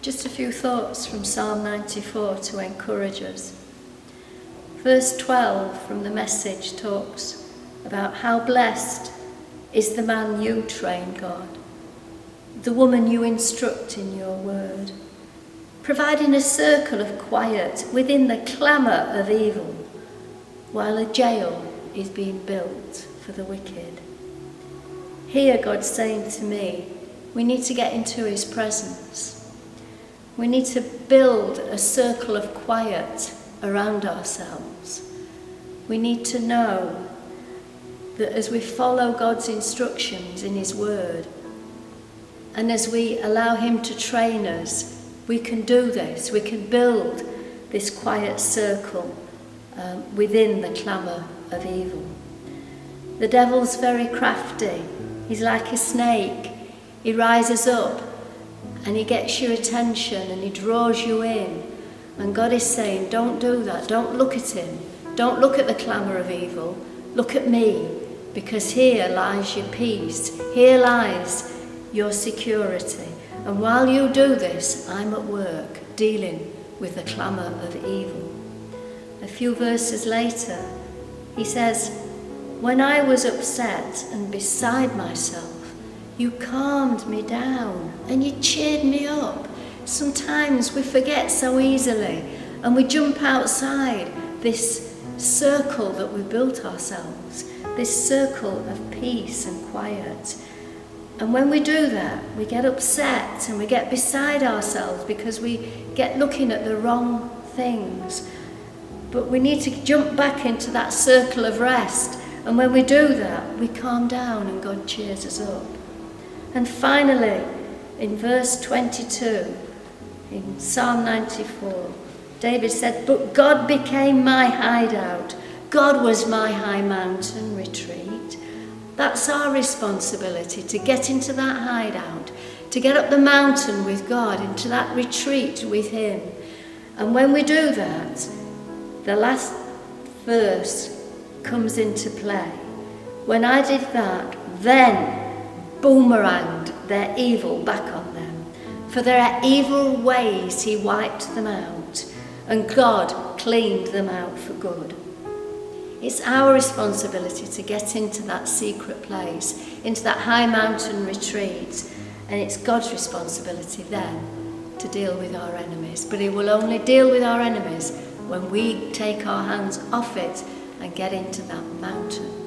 Just a few thoughts from Psalm 94 to encourage us. Verse 12 from the Message talks about how blessed is the man you train, God, the woman you instruct in your word, providing a circle of quiet within the clamour of evil, while a jail is being built for the wicked. Here God's saying to me, we need to get into his presence. We need to build a circle of quiet around ourselves. We need to know that as we follow God's instructions in his word, and as we allow him to train us, we can do this. We can build this quiet circle within the clamour of evil. The devil's very crafty. He's like a snake. He rises up and he gets your attention and he draws you in. And God is saying, don't do that. Don't look at him. Don't look at the clamour of evil. Look at me, because here lies your peace. Here lies your security. And while you do this, I'm at work dealing with the clamour of evil. A few verses later, he says, when I was upset and beside myself, you calmed me down and you cheered me up. Sometimes we forget so easily and we jump outside this circle that we built ourselves, this circle of peace and quiet. And when we do that, we get upset and we get beside ourselves because we get looking at the wrong things. But we need to jump back into that circle of rest. And when we do that, we calm down and God cheers us up. And finally, in verse 22, in Psalm 94, David said, but God became my hideout. God was my high mountain retreat. That's our responsibility, to get into that hideout, to get up the mountain with God, into that retreat with him. And when we do that, the last verse comes into play. When I did that, then boomeranged their evil back on them. For their evil ways he wiped them out, and God cleaned them out for good. It's our responsibility to get into that secret place, into that high mountain retreat, and it's God's responsibility then to deal with our enemies. But he will only deal with our enemies when we take our hands off it and get into that mountain.